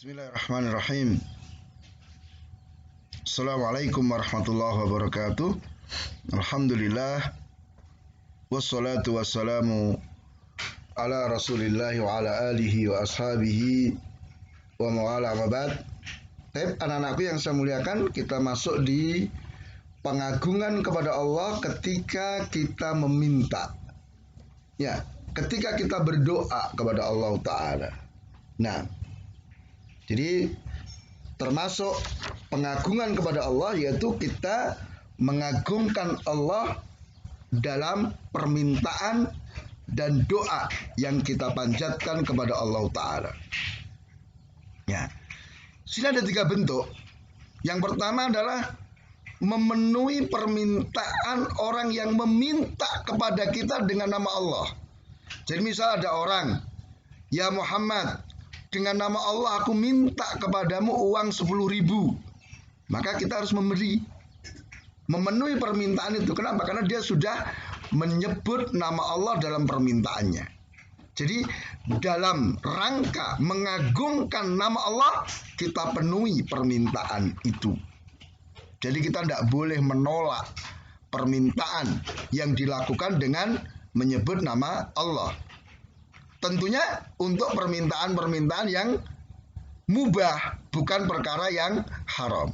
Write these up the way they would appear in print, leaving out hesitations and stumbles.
Bismillahirrahmanirrahim. Assalamualaikum warahmatullahi wabarakatuh. Alhamdulillah. Wassalatu wassalamu ala rasulillah wa ala alihi wa ashabihi wa mawala mabad. Anak-anakku yang saya muliakan, kita masuk di pengagungan kepada Allah ketika kita meminta. Ya, ketika kita berdoa kepada Allah Ta'ala. Nah, jadi termasuk pengagungan kepada Allah yaitu kita mengagungkan Allah dalam permintaan dan doa yang kita panjatkan kepada Allah Ta'ala. Ya, sini ada 3 bentuk. Yang pertama adalah memenuhi permintaan orang yang meminta kepada kita dengan nama Allah. Jadi misal ada orang, ya Muhammad, dengan nama Allah aku minta kepadamu uang 10.000. Maka kita harus memberi. Memenuhi permintaan itu. Kenapa? Karena dia sudah menyebut nama Allah dalam permintaannya. Jadi dalam rangka mengagungkan nama Allah, kita penuhi permintaan itu. Jadi kita tidak boleh menolak permintaan yang dilakukan dengan menyebut nama Allah. Tentunya untuk permintaan-permintaan yang mubah, bukan perkara yang haram.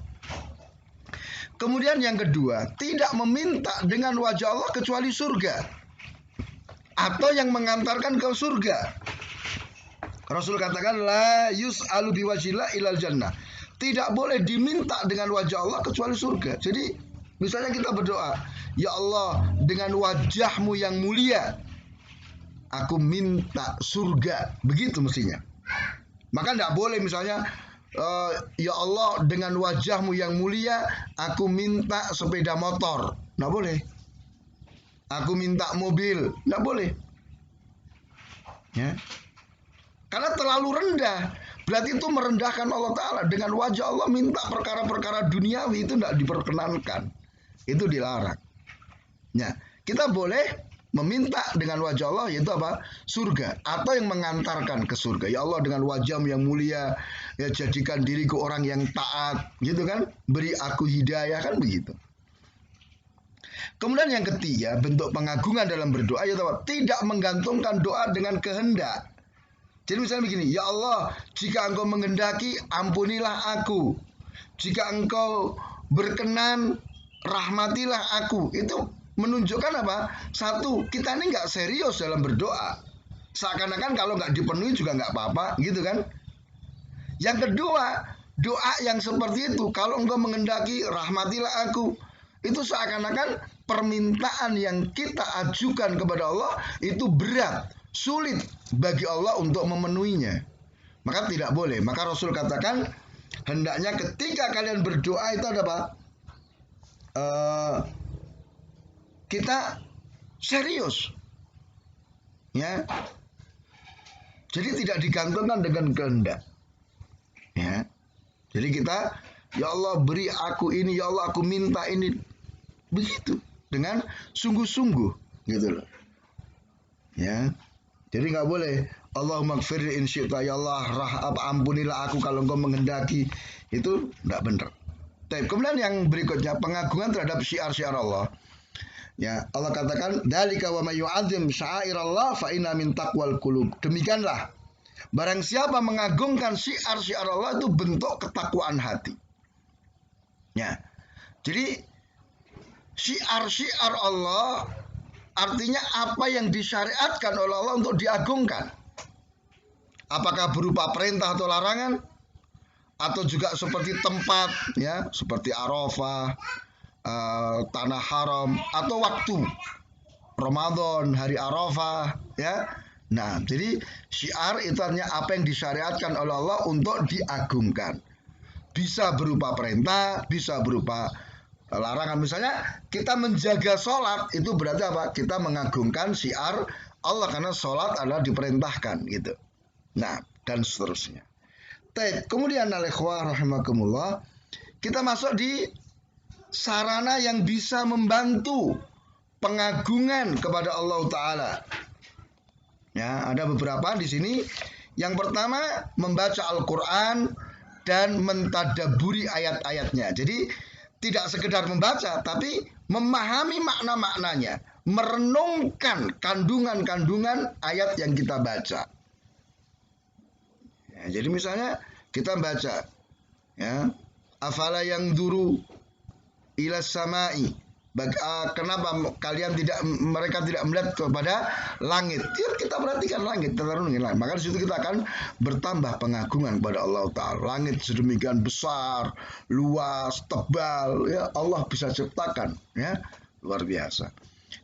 Kemudian yang kedua, tidak meminta dengan wajah Allah kecuali surga, atau yang mengantarkan ke surga. Rasul katakan, la yus'alu biwajillah ilal jannah. Tidak boleh diminta dengan wajah Allah kecuali surga. Jadi misalnya kita berdoa, ya Allah, dengan wajahmu yang mulia aku minta surga, begitu mestinya. Maka tidak boleh misalnya, ya Allah, dengan wajahmu yang mulia aku minta sepeda motor, tidak boleh. Aku minta mobil, tidak boleh. Ya, karena terlalu rendah. Berarti itu merendahkan Allah Ta'ala. Dengan wajah Allah minta perkara-perkara duniawi itu tidak diperkenankan. Itu dilarang. Ya, kita boleh meminta dengan wajah Allah, yaitu apa? Surga, atau yang mengantarkan ke surga. Ya Allah, dengan wajahmu yang mulia, ya jadikan diriku orang yang taat, gitu kan? Beri aku hidayah, kan begitu. Kemudian yang ketiga, bentuk pengagungan dalam berdoa, yaitu apa? Tidak menggantungkan doa dengan kehendak. Jadi misalnya begini, ya Allah, jika engkau menghendaki, ampunilah aku. Jika engkau berkenan, rahmatilah aku. Itu menunjukkan apa? Satu, kita ini nggak serius dalam berdoa. Seakan-akan kalau nggak dipenuhi juga nggak apa-apa, gitu kan? Yang kedua, doa yang seperti itu, kalau engkau menghendaki, rahmatilah aku, itu seakan-akan permintaan yang kita ajukan kepada Allah itu berat, sulit bagi Allah untuk memenuhinya. Maka tidak boleh. Maka Rasul katakan, hendaknya ketika kalian berdoa itu ada apa? Kita serius, ya. Jadi tidak digantungkan dengan kehendak, ya. Jadi kita, ya Allah beri aku ini, ya Allah aku minta ini, begitu dengan sungguh-sungguh, gitu loh, ya. Jadi nggak boleh Allahumma gfirli in syi'ta, ya Allah ampunilah aku kalau engkau menghendaki, itu nggak benar. Kemudian yang berikutnya, pengagungan terhadap syiar-syiar Allah. Ya, Allah katakan, dzalika wa may yu'azzim sya'airallah fa inna min taqwal qulub. Demikianlah, barang siapa mengagungkan syiar-syiar Allah itu bentuk ketakwaan hati. Ya. Jadi syiar-syiar Allah artinya apa yang disyariatkan oleh Allah untuk diagungkan. Apakah berupa perintah atau larangan, atau juga seperti tempat, ya, seperti Arafah, tanah haram, atau waktu Ramadan, hari Arafah, ya. Nah, jadi syiar itu artinya apa yang disyariatkan oleh Allah untuk diagungkan. Bisa berupa perintah, bisa berupa larangan. Misalnya kita menjaga sholat, itu berarti apa? Kita mengagungkan syiar Allah karena sholat adalah diperintahkan, gitu. Nah, dan seterusnya. Kemudian al-ikhwah rahimakumullah, kita masuk di sarana yang bisa membantu pengagungan kepada Allah Ta'ala. Ya, ada beberapa di sini Yang pertama, membaca Al-Quran dan mentadaburi ayat-ayatnya. Jadi tidak sekedar membaca, tapi memahami makna-maknanya, merenungkan kandungan-kandungan ayat yang kita baca. Ya, jadi misalnya kita baca, ya, afala yang duru ila samai. Kenapa mereka tidak melihat kepada langit? Ya, kita perhatikan langit, kita renungin langit. Maka di situ kita akan bertambah pengagungan kepada Allah Ta'ala. Langit sedemikian besar, luas, tebal, ya Allah bisa ciptakan, ya luar biasa.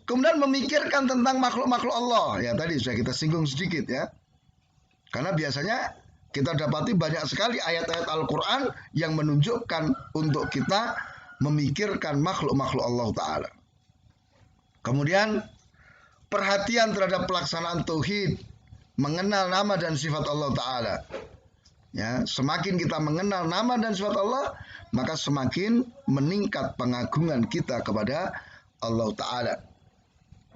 Kemudian memikirkan tentang makhluk-makhluk Allah. Ya tadi sudah kita singgung sedikit, ya. Karena biasanya kita dapati banyak sekali ayat-ayat Al-Quran yang menunjukkan untuk kita memikirkan makhluk-makhluk Allah Ta'ala. Kemudian perhatian terhadap pelaksanaan tauhid, mengenal nama dan sifat Allah Ta'ala. Ya, semakin kita mengenal nama dan sifat Allah, maka semakin meningkat pengagungan kita kepada Allah Ta'ala.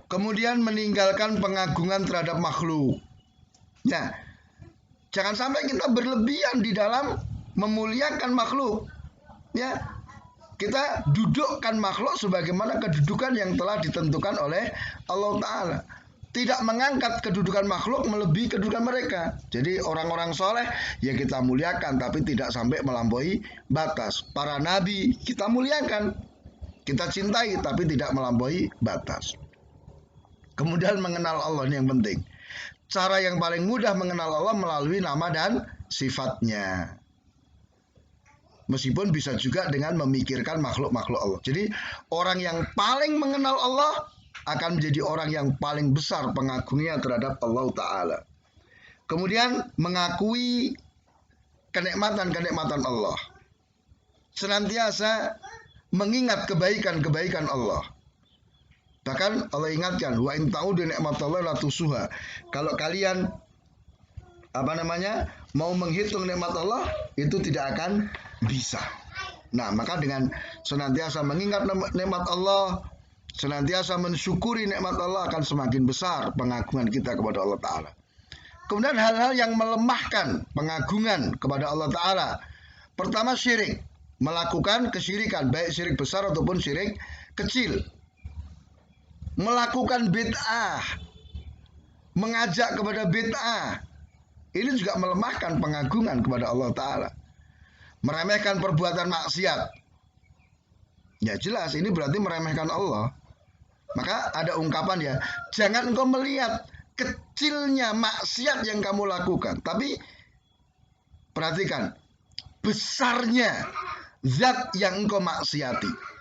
Kemudian meninggalkan pengagungan terhadap makhluk. Ya, jangan sampai kita berlebihan di dalam memuliakan makhluk. Ya, kita dudukkan makhluk sebagaimana kedudukan yang telah ditentukan oleh Allah Ta'ala. Tidak mengangkat kedudukan makhluk melebihi kedudukan mereka. Jadi orang-orang soleh ya kita muliakan, tapi tidak sampai melampaui batas. Para nabi kita muliakan, kita cintai, tapi tidak melampaui batas. Kemudian mengenal Allah, ini yang penting. Cara yang paling mudah mengenal Allah melalui nama dan sifatnya. Meskipun bisa juga dengan memikirkan makhluk-makhluk Allah. Jadi orang yang paling mengenal Allah akan menjadi orang yang paling besar pengagumnya terhadap Allah Ta'ala. Kemudian mengakui kenikmatan-kenikmatan Allah. Senantiasa mengingat kebaikan-kebaikan Allah. Bahkan Allah ingatkan, wa in ta'udu nikmatallahi la tusuha. Kalau kalian mau menghitung nikmat Allah, itu tidak akan bisa. Nah, maka dengan senantiasa mengingat nikmat Allah, senantiasa mensyukuri nikmat Allah, akan semakin besar pengagungan kita kepada Allah Ta'ala. Kemudian hal-hal yang melemahkan pengagungan kepada Allah Ta'ala. Pertama, syirik. Melakukan kesyirikan, baik syirik besar ataupun syirik kecil. Melakukan bid'ah, mengajak kepada bid'ah, ini juga melemahkan pengagungan kepada Allah Ta'ala. Meremehkan perbuatan maksiat, ya jelas ini berarti meremehkan Allah. Maka ada ungkapan, ya, jangan engkau melihat kecilnya maksiat yang kamu lakukan, tapi perhatikan besarnya zat yang engkau maksiati.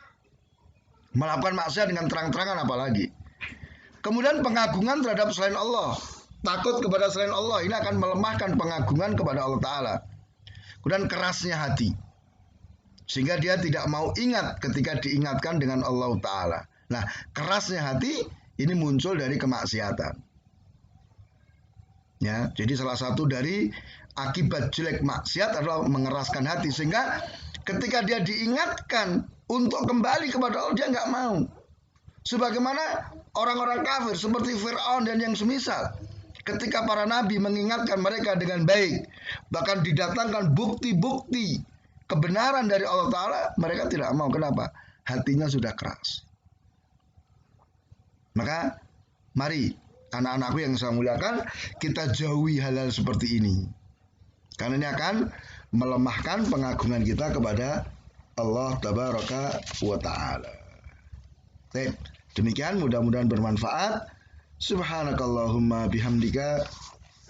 Melakukan maksiat dengan terang-terangan apalagi. Kemudian pengagungan terhadap selain Allah, takut kepada selain Allah, ini akan melemahkan pengagungan kepada Allah Ta'ala. Kemudian kerasnya hati, sehingga dia tidak mau ingat ketika diingatkan dengan Allah Ta'ala. Nah, kerasnya hati ini muncul dari kemaksiatan. Ya, jadi salah satu dari akibat jelek maksiat adalah mengeraskan hati, sehingga ketika dia diingatkan untuk kembali kepada Allah, dia nggak mau. Sebagaimana orang-orang kafir seperti Fir'aun dan yang semisal. Ketika para nabi mengingatkan mereka dengan baik, bahkan didatangkan bukti-bukti kebenaran dari Allah Ta'ala, mereka tidak mau. Kenapa? Hatinya sudah keras. Maka mari anak-anakku yang saya muliakan, kita jauhi hal-hal seperti ini. Karena ini akan melemahkan pengagungan kita kepada Allah Tabaraka wa Ta'ala. Demikian, mudah-mudahan bermanfaat. Subhanakallahumma bihamdika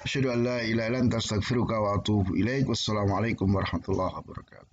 asyhadu an la ilaha illa anta astaghfiruka wa atubu ilaik. Wassalamualaikum warahmatullahi wabarakatuh.